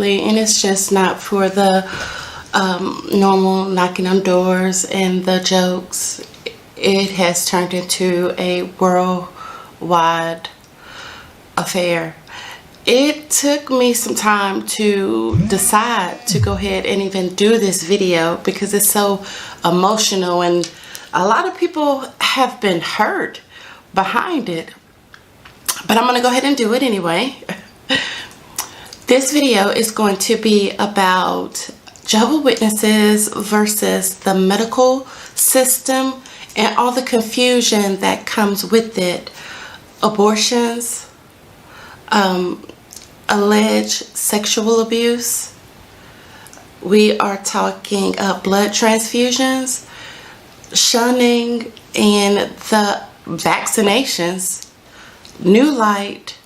lately, and it's just not for the normal knocking on doors and the jokes. It has turned into a worldwide affair. It took me some time to decide to go ahead and even do this video because it's so emotional, and a lot of people have been hurt behind it. But I'm going to go ahead and do it anyway. This video is going to be about Jehovah's Witnesses versus the medical system and all the confusion that comes with it. Abortions, alleged sexual abuse. We are talking blood transfusions, shunning, and the vaccinations, new light,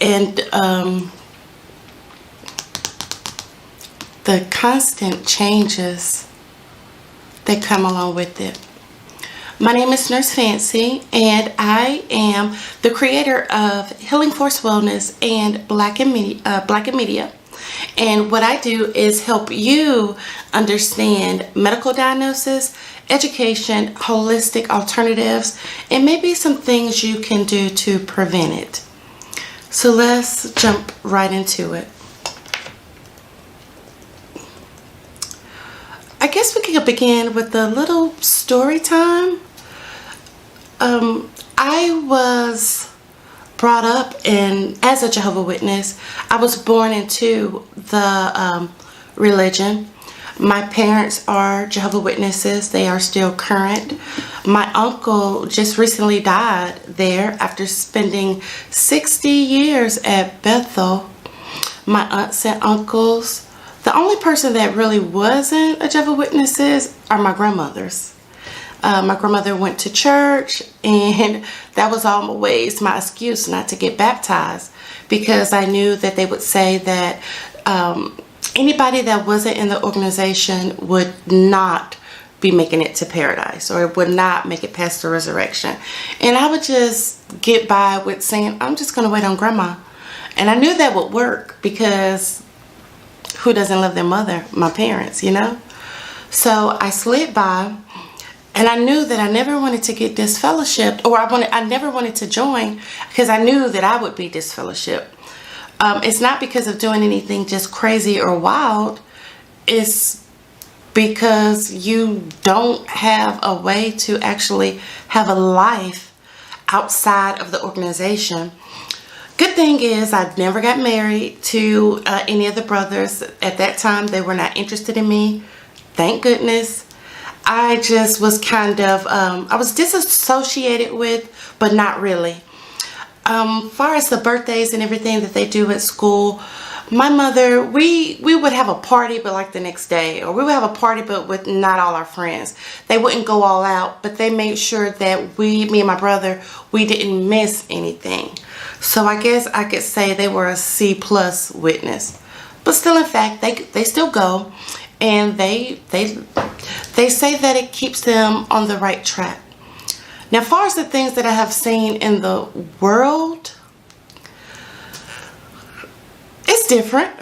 and the constant changes that come along with it. My name is Nurse Fancy, and I am the creator of Healing Force Wellness and Black in Media. And what I do is help you understand medical diagnosis, education, holistic alternatives, and maybe some things you can do to prevent it. So let's jump right into it. I guess we could begin with a little story time. I was brought up as a Jehovah's Witness. I was born into the religion. My parents are Jehovah's Witnesses. They are still current. My uncle just recently died there after spending 60 years at Bethel. My aunts and uncles. The only person that really wasn't a Jehovah's Witnesses are my grandmothers. My grandmother went to church, and that was always my excuse not to get baptized, because I knew that they would say that anybody that wasn't in the organization would not be making it to paradise, or would not make it past the resurrection. And I would just get by with saying, I'm just going to wait on grandma. And I knew that would work, because who doesn't love their mother? My parents, you know? So I slid by, and I knew that I never wanted to get disfellowshipped, or I never wanted to join, because I knew that I would be disfellowshipped. It's not because of doing anything just crazy or wild. It's because you don't have a way to actually have a life outside of the organization. Good thing is I never got married to any of the brothers. At that time, they were not interested in me. Thank goodness. I just was kind of, I was disassociated with, but not really. Far as the birthdays and everything that they do at school, my mother, we would have a party, but like the next day, or we would have a party, but with not all our friends. They wouldn't go all out, but they made sure that me and my brother, we didn't miss anything. So I guess I could say they were a C+ witness. But still, in fact, they still go, and they say that it keeps them on the right track. Now, as far as the things that I have seen in the world, it's different.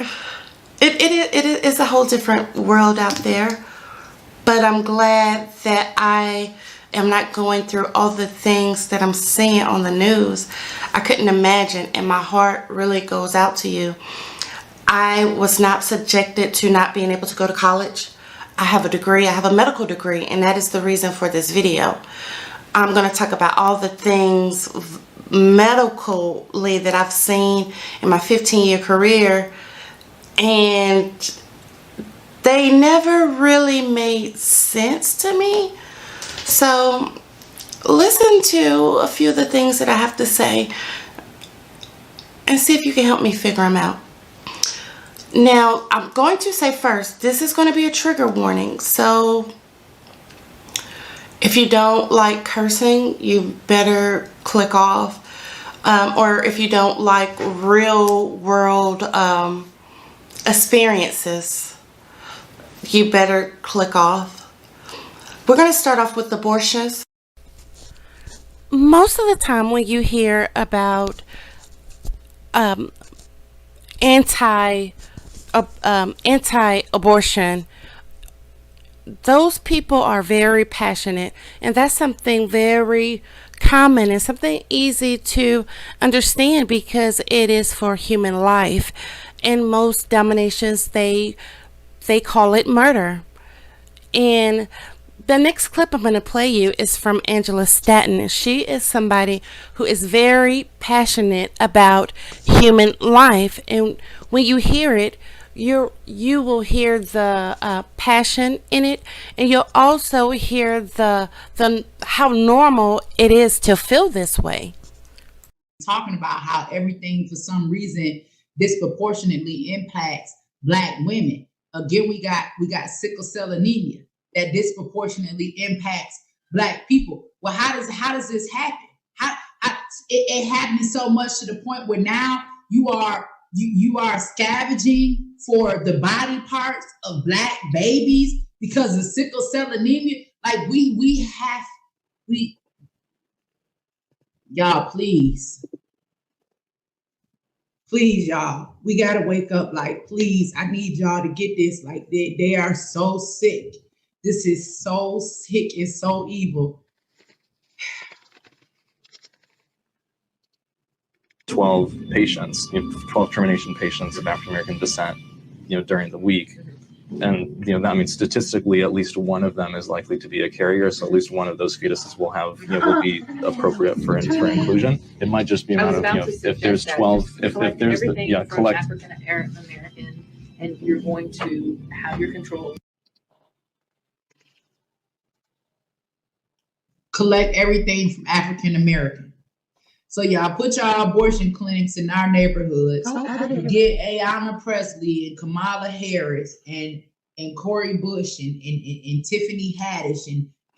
It is a whole different world out there. But I'm glad that I am not going through all the things that I'm seeing on the news. I couldn't imagine, and my heart really goes out to you. I was not subjected to not being able to go to college. I have a degree. I have a medical degree, and that is the reason for this video. I'm going to talk about all the things medically that I've seen in my 15-year career, and they never really made sense to me. So listen to a few of the things that I have to say and see if you can help me figure them out. Now, I'm going to say first, this is going to be a trigger warning. So if you don't like cursing, you better click off. Or if you don't like real world experiences, you better click off. We're going to start off with abortions. Most of the time when you hear about anti anti-abortion, those people are very passionate, and that's something very common and something easy to understand because it is for human life. In most dominations, they call it murder. And the next clip I'm going to play you is from Angela Stanton. She is somebody who is very passionate about human life, and when you hear it, you will hear the passion in it, and you'll also hear the how normal it is to feel this way. Talking about how everything for some reason disproportionately impacts Black women. Again, we got sickle cell anemia that disproportionately impacts Black people. Well, how does this happen? It happens so much to the point where now you are scavenging for the body parts of Black babies because of sickle cell anemia. Like y'all, please, y'all, we gotta wake up. Like, please, I need y'all to get this. Like, they are so sick. This is so sick and so evil. 12 patients, 12 termination patients of African American descent, during the week. And, that means statistically, at least one of them is likely to be a carrier. So at least one of those fetuses will have, will be appropriate for inclusion. It might just be a matter of, if there's 12, if there's the, collect African American, and you're going to have your control. Collect everything from African American. So y'all put y'all abortion clinics in our neighborhoods. Get Ayanna Pressley and Kamala Harris and Cori Bush and Tiffany Haddish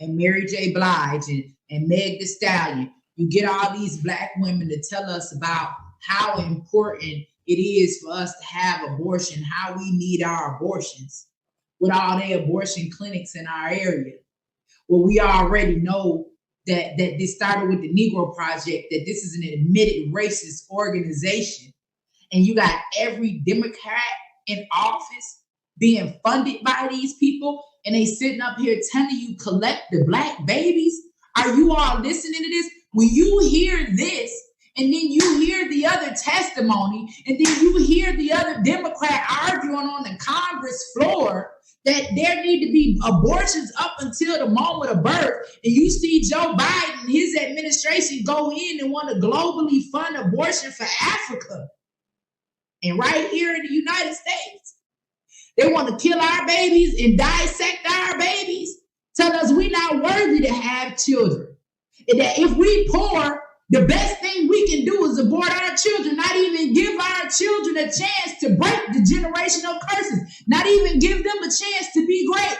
and Mary J. Blige and Meg Thee Stallion. You get all these Black women to tell us about how important it is for us to have abortion, how we need our abortions with all the abortion clinics in our area. Well, we already know that this started with the Negro Project, that this is an admitted racist organization. And you got every Democrat in office being funded by these people, and they sitting up here telling you collect the Black babies. Are you all listening to this? When you hear this, and then you hear the other testimony, and then you hear the other Democrat arguing on the Congress floor that there need to be abortions up until the moment of birth, and you see Joe Biden and his administration go in and want to globally fund abortion for Africa. And right here in the United States, they want to kill our babies and dissect our babies, tell us we're not worthy to have children. And that if we poor, the best thing we can do is abort our children, not even give our children a chance to break the generational curses, not even give them a chance to be great.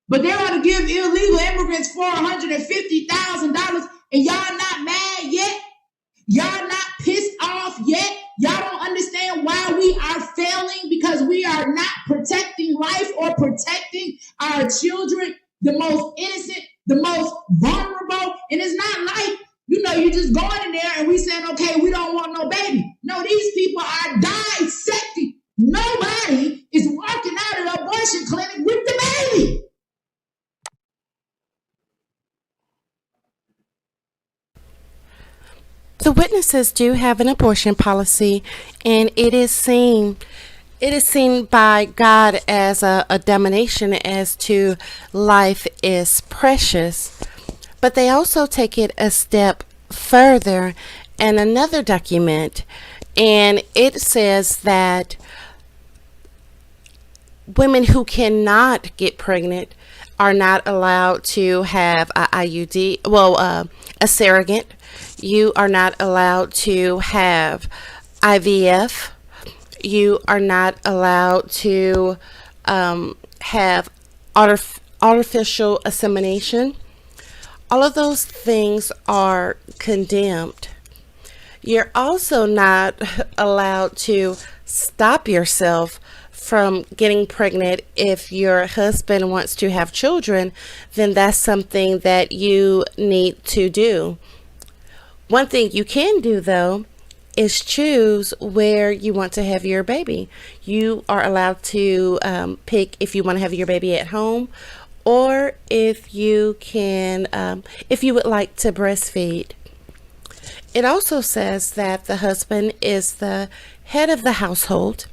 But they want to give illegal immigrants $450,000, and y'all not mad yet? Y'all not pissed off yet? Y'all don't understand why we are failing because we are not protecting life or protecting our children, the most innocent, the most vulnerable. And it's not like, you just going in there and we saying, okay, we don't want no baby. No, these people are dissecting. Nobody is walking out of the abortion clinic with the baby. The witnesses do have an abortion policy, and it is seen by God as a domination as to life is precious. But they also take it a step further in another document, and it says that women who cannot get pregnant are not allowed to have a IUD, a surrogate. You are not allowed to have IVF. You are not allowed to have artificial insemination. All of those things are condemned. You're also not allowed to stop yourself from getting pregnant. If your husband wants to have children, then that's something that you need to do. One thing you can do, though, is choose where you want to have your baby. You are allowed to pick if you want to have your baby at home, or if you would like to breastfeed. It also says that the husband is the head of the household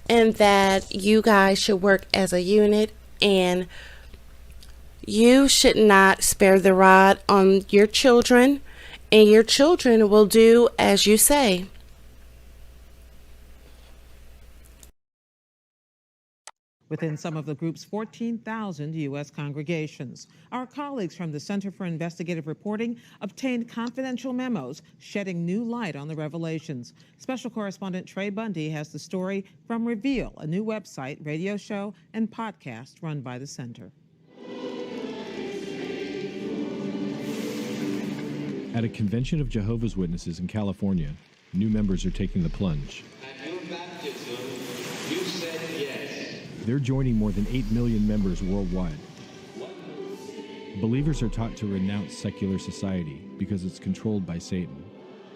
and that you guys should work as a unit, and you should not spare the rod on your children, and your children will do as you say. Within some of the group's 14,000 U.S. congregations. Our colleagues from the Center for Investigative Reporting obtained confidential memos shedding new light on the revelations. Special correspondent Trey Bundy has the story from Reveal, a new website, radio show, and podcast run by the center. At a convention of Jehovah's Witnesses in California, new members are taking the plunge. At your baptism, you said yes. They're joining more than 8 million members worldwide. Believers are taught to renounce secular society because it's controlled by Satan,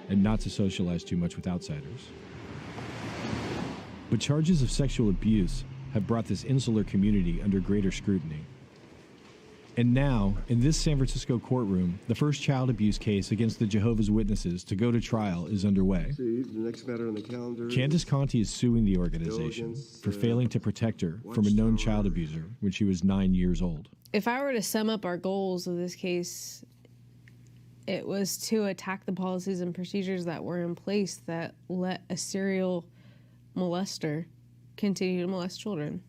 and not to socialize too much with outsiders. But charges of sexual abuse have brought this insular community under greater scrutiny. And now, in this San Francisco courtroom, the first child abuse case against the Jehovah's Witnesses to go to trial is underway. The next matter on the calendar. Candace Conti is suing the organization for failing to protect her from a known child abuser when she was 9 years old. If I were to sum up our goals of this case, it was to attack the policies and procedures that were in place that let a serial molester continue to molest children.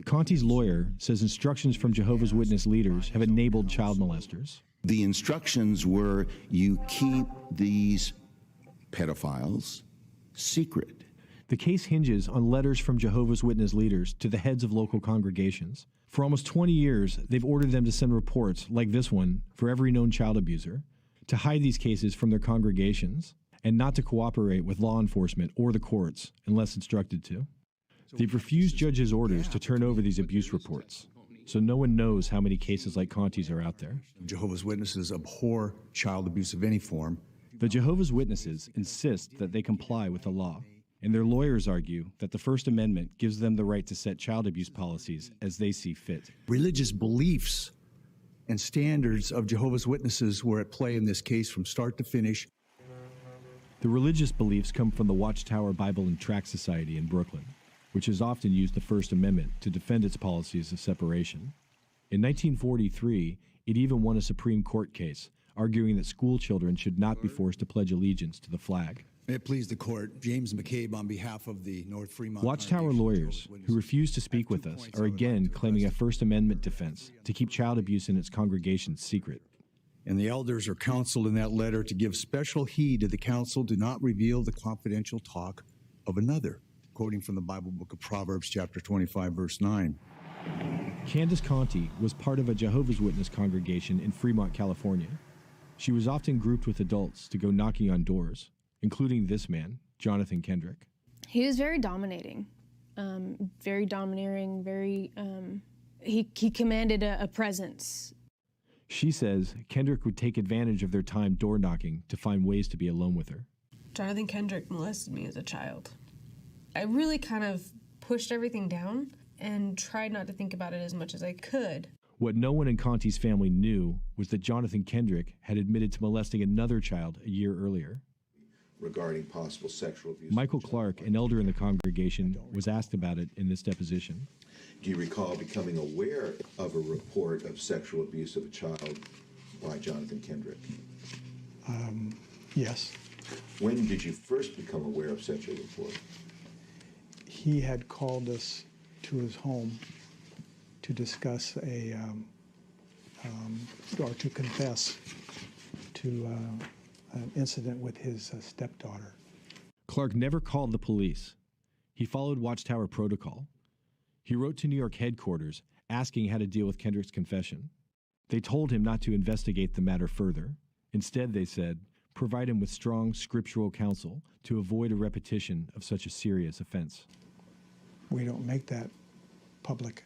Conti's lawyer says instructions from Jehovah's Witness leaders have enabled child molesters. The instructions were you keep these pedophiles secret. The case hinges on letters from Jehovah's Witness leaders to the heads of local congregations. For almost 20 years, they've ordered them to send reports like this one for every known child abuser, to hide these cases from their congregations, and not to cooperate with law enforcement or the courts unless instructed to. They've refused judges' orders to turn over these abuse reports, so no one knows how many cases like Conti's are out there. Jehovah's Witnesses abhor child abuse of any form. The Jehovah's Witnesses insist that they comply with the law, and their lawyers argue that the First Amendment gives them the right to set child abuse policies as they see fit. Religious beliefs and standards of Jehovah's Witnesses were at play in this case from start to finish. The religious beliefs come from the Watchtower Bible and Tract Society in Brooklyn, which has often used the First Amendment to defend its policies of separation. In 1943, it even won a Supreme Court case, arguing that school children should not be forced to pledge allegiance to the flag. May it please the court, James McCabe on behalf of the North Fremont Watchtower lawyers, who refuse to speak with us, are again claiming a First Amendment defense to keep child abuse in its congregations secret. And the elders are counseled in that letter to give special heed to the counsel, do not reveal the confidential talk of another. Quoting from the Bible book of Proverbs, chapter 25, verse 9. Candace Conti was part of a Jehovah's Witness congregation in Fremont, California. She was often grouped with adults to go knocking on doors, including this man, Jonathan Kendrick. He was very dominating, very domineering, he commanded a presence. She says Kendrick would take advantage of their time door knocking to find ways to be alone with her. Jonathan Kendrick molested me as a child. I really kind of pushed everything down and tried not to think about it as much as I could. What no one in Conti's family knew was that Jonathan Kendrick had admitted to molesting another child a year earlier. Regarding possible sexual abuse. Michael Clark, an elder in the congregation, was asked about it in this deposition. Do you recall becoming aware of a report of sexual abuse of a child by Jonathan Kendrick? Yes. When did you first become aware of such a report? He had called us to his home to discuss or to confess to an incident with his stepdaughter. Clark never called the police. He followed Watchtower protocol. He wrote to New York headquarters asking how to deal with Kendrick's confession. They told him not to investigate the matter further. Instead, they said, provide him with strong scriptural counsel to avoid a repetition of such a serious offense. We don't make that public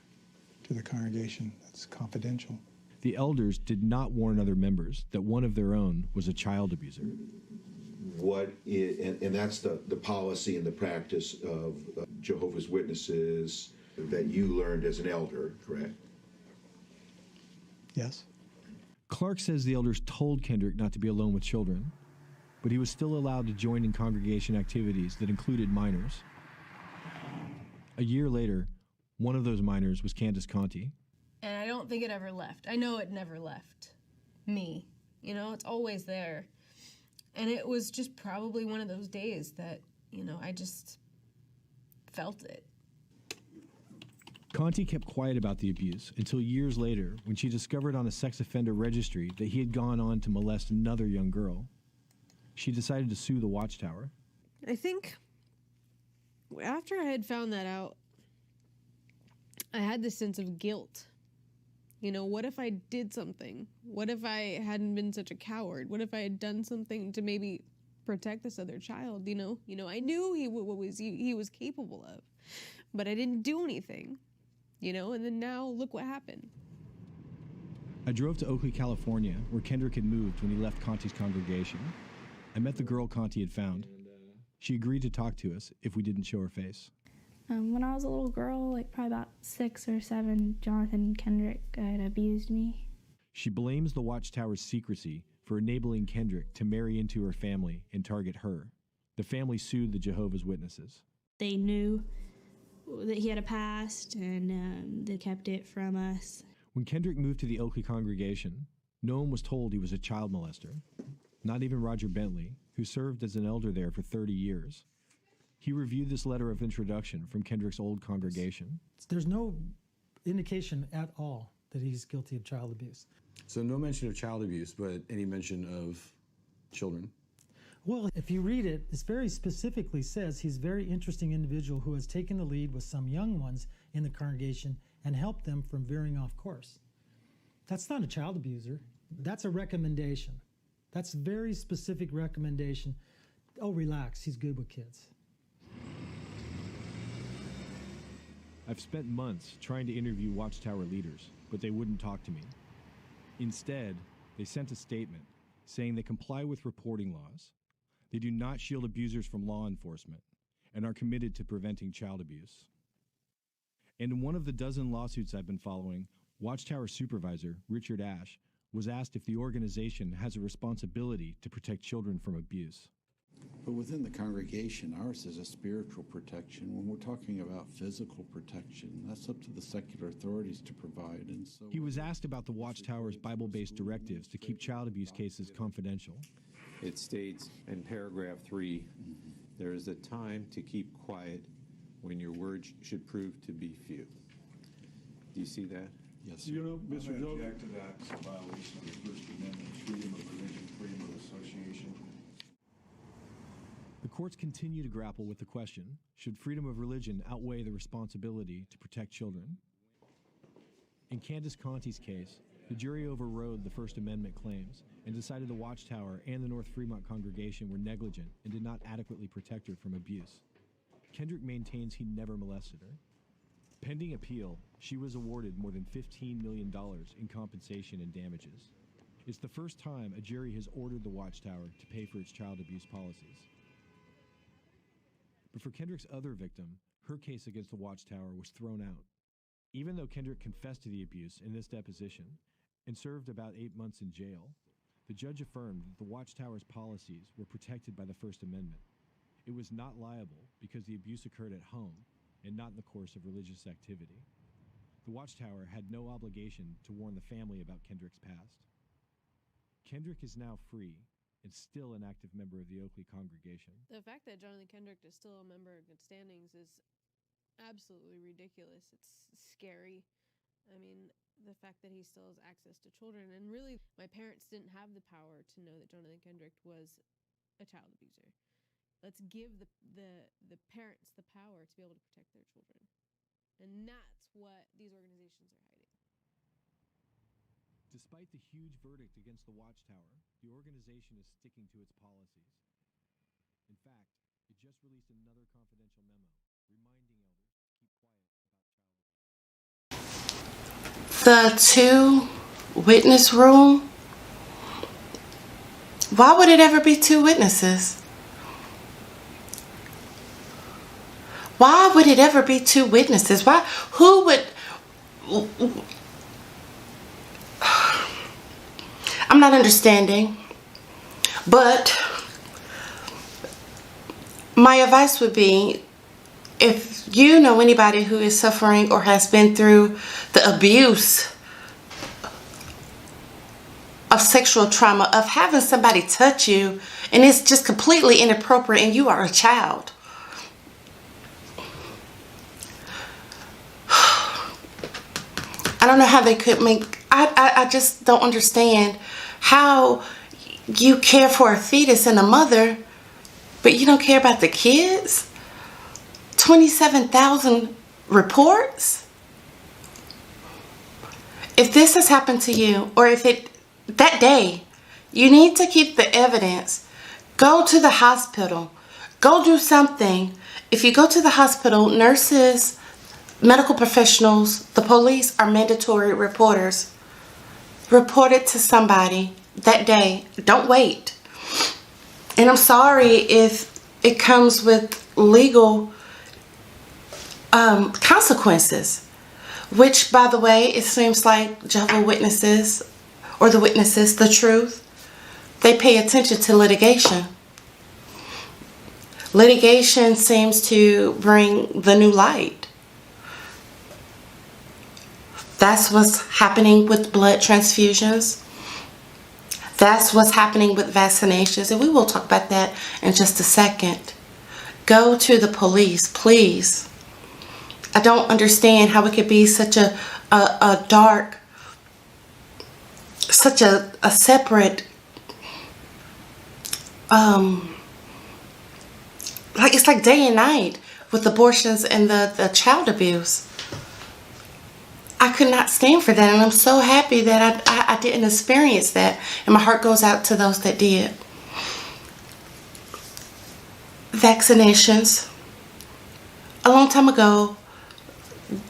to the congregation. That's confidential. The elders did not warn other members that one of their own was a child abuser. and that's the policy and the practice of Jehovah's Witnesses that you learned as an elder, correct? Yes. Clark says the elders told Kendrick not to be alone with children, but he was still allowed to join in congregation activities that included minors. A year later, one of those minors was Candace Conti. And I don't think it ever left. I know it never left me. You know, it's always there. And it was just probably one of those days that, you know, I just felt it. Conti kept quiet about the abuse until years later when she discovered on a sex offender registry that he had gone on to molest another young girl. She decided to sue the Watchtower. I think after I had found that out, I had this sense of guilt. You know, what if I did something? What if I hadn't been such a coward? What if I had done something to maybe protect this other child? You know, I knew he was capable of, but I didn't do anything. You know, and then now look what happened. I drove to Oakley, California, where Kendrick had moved when he left Conti's congregation. I met the girl Conti had found. She agreed to talk to us if we didn't show her face. When I was a little girl, like probably about 6 or 7, Jonathan Kendrick had abused me. She blames the Watchtower's secrecy for enabling Kendrick to marry into her family and target her. The family sued the Jehovah's Witnesses. They knew that he had a past, and they kept it from us. When Kendrick moved to the Oakley congregation, no one was told he was a child molester. Not even Roger Bentley, who served as an elder there for 30 years. He reviewed this letter of introduction from Kendrick's old congregation. There's no indication at all that he's guilty of child abuse. So no mention of child abuse, but any mention of children? Well, if you read it, it very specifically says he's a very interesting individual who has taken the lead with some young ones in the congregation and helped them from veering off course. That's not a child abuser. That's a recommendation. That's a very specific recommendation. Oh, relax, he's good with kids. I've spent months trying to interview Watchtower leaders, but they wouldn't talk to me. Instead, they sent a statement saying they comply with reporting laws, they do not shield abusers from law enforcement, and are committed to preventing child abuse. And in one of the dozen lawsuits I've been following, Watchtower supervisor Richard Ashe was asked if the organization has a responsibility to protect children from abuse. But within the congregation, ours is a spiritual protection. When we're talking about physical protection, that's up to the secular authorities to provide. And so he was asked about the Watchtower's Bible-based directives to keep child abuse cases confidential. It states in paragraph 3, there is a time to keep quiet when your words should prove to be few. Do you see that? Yes, sir. You know, Mr. Joe, object to that. It's a violation of the First Amendment, freedom of religion, freedom of association. The courts continue to grapple with the question, should freedom of religion outweigh the responsibility to protect children? In Candace Conti's case, the jury overrode the First Amendment claims and decided the Watchtower and the North Fremont congregation were negligent and did not adequately protect her from abuse. Kendrick maintains he never molested her. Pending appeal, she was awarded more than $15 million in compensation and damages. It's the first time a jury has ordered the Watchtower to pay for its child abuse policies. But for Kendrick's other victim, her case against the Watchtower was thrown out. Even though Kendrick confessed to the abuse in this deposition and served about 8 months in jail, the judge affirmed that the Watchtower's policies were protected by the First Amendment. It was not liable because the abuse occurred at home and not in the course of religious activity. The Watchtower had no obligation to warn the family about Kendrick's past. Kendrick is now free and still an active member of the Oakley congregation. The fact that Jonathan Kendrick is still a member in good standings is absolutely ridiculous. It's scary. I mean, the fact that he still has access to children, and really, my parents didn't have the power to know that Jonathan Kendrick was a child abuser. Let's give the parents the power to be able to protect their children. And that's what these organizations are hiding. Despite the huge verdict against the Watchtower, the organization is sticking to its policies. In fact, it just released another confidential memo reminding elders to keep quiet about child abuse. The 2-witness rule Why would it ever be two witnesses? Why would it ever be two witnesses? Why? Who would? I'm not understanding. But my advice would be, if you know anybody who is suffering or has been through the abuse of sexual trauma, of having somebody touch you and it's just completely inappropriate and you are a child, I don't know how they could make, I just don't understand how you care for a fetus and a mother, but you don't care about the kids? 27,000 reports? If this has happened to you, or if it, that day, you need to keep the evidence. Go to the hospital. Go do something. If you go to the hospital, nurses, medical professionals, the police are mandatory reporters. Report it to somebody that day. Don't wait. And I'm sorry if it comes with legal consequences, which, by the way, it seems like Jehovah's Witnesses, or the witnesses, the truth, they pay attention to litigation. Litigation seems to bring the new light. That's what's happening with blood transfusions. That's what's happening with vaccinations, and we will talk about that in just a second. Go to the police, please. I don't understand how it could be such a dark, such a separate, like it's like day and night with abortions and the child abuse. I could not stand for that, and I'm so happy that I didn't experience that, and my heart goes out to those that did. Vaccinations. A long time ago,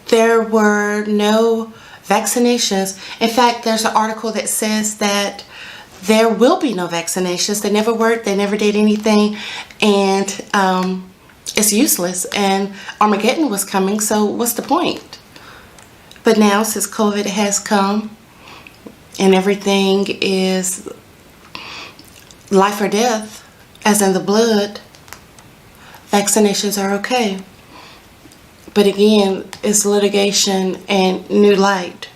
there were no vaccinations. In fact, there's an article that says that there will be no vaccinations. They never worked, they never did anything, and it's useless, and Armageddon was coming, so what's the point? But now, since COVID has come and everything is life or death, as in the blood, vaccinations are okay. But again, it's litigation and new light.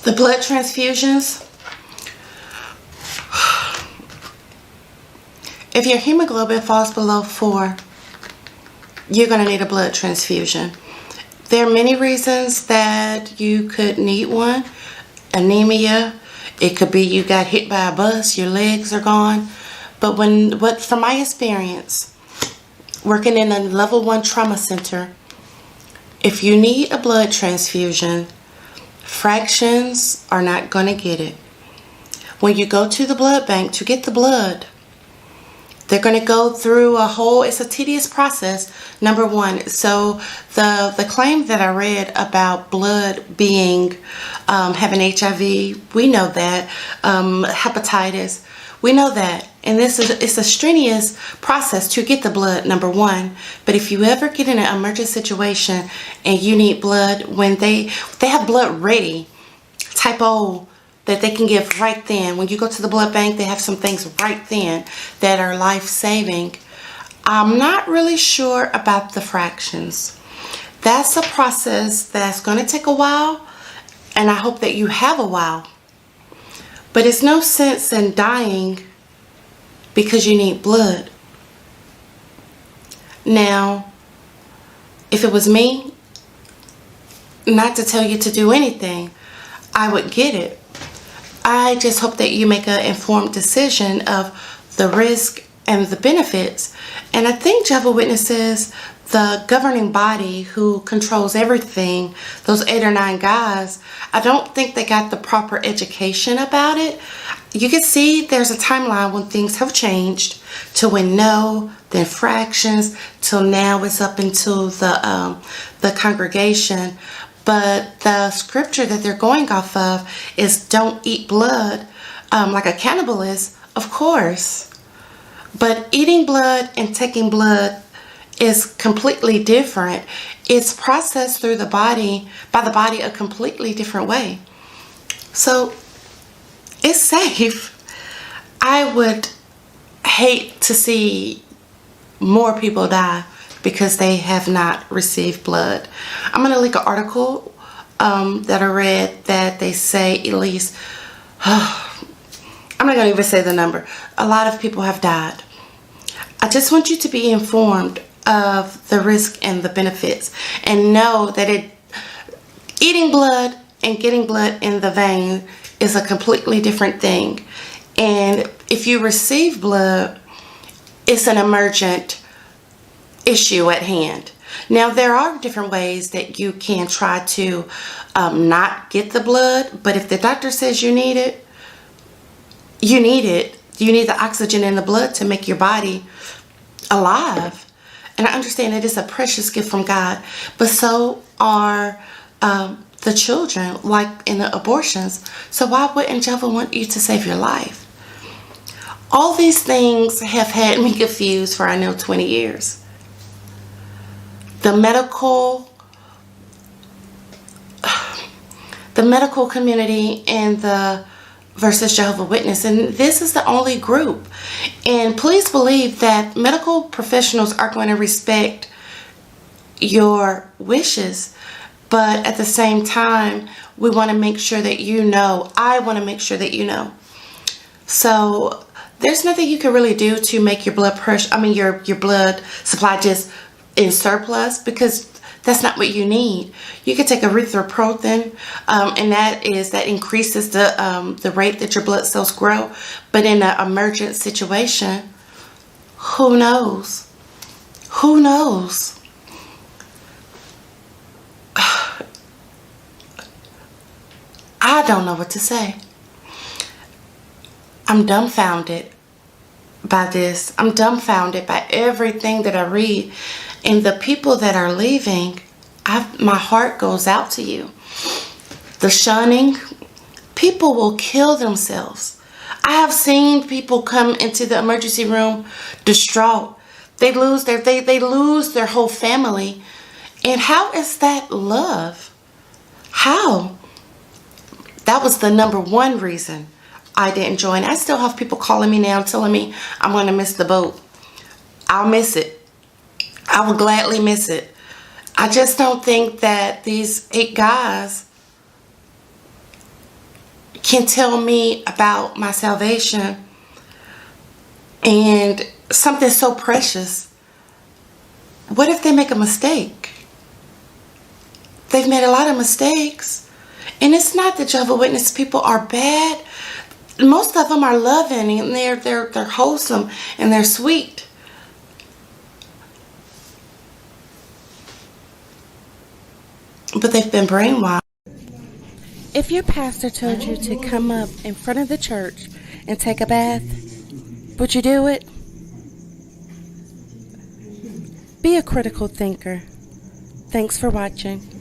The blood transfusions. If your hemoglobin falls below 4, you're going to need a blood transfusion. There are many reasons that you could need one. Anemia. It could be you got hit by a bus, your legs are gone. But from my experience, working in a level 1 trauma center, if you need a blood transfusion, fractions are not going to get it. When you go to the blood bank to get the blood, they're going to go through it's a tedious process, number one. So the claim that I read about blood being, having HIV, we know that, hepatitis, we know that. And it's a strenuous process to get the blood, number one. But if you ever get in an emergency situation and you need blood, when they have blood ready, type O, that they can give right then. When you go to the blood bank, they have some things right then that are life-saving. I'm not really sure about the fractions. That's a process that's going to take a while, and I hope that you have a while. But it's no sense in dying because you need blood. Now, if it was me, not to tell you to do anything, I would get it. I just hope that you make an informed decision of the risk and the benefits. And I think Jehovah's Witnesses, the governing body who controls everything, those 8 or 9 guys, I don't think they got the proper education about it. you can see there's a timeline when things have changed to when no, then fractions, till now it's up into the congregation. But the scripture that they're going off of is don't eat blood, like a cannibal is, of course. But eating blood and taking blood is completely different. It's processed through the body, by the body, a completely different way. So it's safe. I would hate to see more people die because they have not received blood. I'm going to link an article that I read that they say at least, I'm not going to even say the number. A lot of people have died. I just want you to be informed of the risk and the benefits, and know that eating blood and getting blood in the vein is a completely different thing. And if you receive blood, it's an emergent issue at hand. Now, there are different ways that you can try to not get the blood, but if the doctor says you need it, you need it. You need the oxygen in the blood to make your body alive. And I understand that it's a precious gift from God, but so are the children, like in the abortions. So why wouldn't Jehovah want you to save your life? All these things have had me confused for, I know, 20 years. The medical community and the versus Jehovah Witness, and this is the only group. And please believe that medical professionals are going to respect your wishes, but at the same time, we want to make sure that you know. I want to make sure that you know. So there's nothing you can really do to make your blood pressure, your blood supply just in surplus, because that's not what you need. You can take erythropoietin, and that increases the rate that your blood cells grow. But in an emergent situation, who knows? Who knows? I don't know what to say. I'm dumbfounded by this. I'm dumbfounded by everything that I read. And the people that are leaving, my heart goes out to you. The shunning, people will kill themselves. I have seen people come into the emergency room distraught. They lose their whole family. And how is that love? How? That was the number one reason I didn't join. I still have people calling me now telling me I'm going to miss the boat. I'll miss it. I will gladly miss it. I just don't think that these 8 guys can tell me about my salvation and something so precious. What if they make a mistake? They've made a lot of mistakes. And it's not that Jehovah's Witness people are bad. Most of them are loving, and they're wholesome, and they're sweet. But they've been brainwashed. If your pastor told you to come up in front of the church and take a bath, would you do it? Be a critical thinker. Thanks for watching.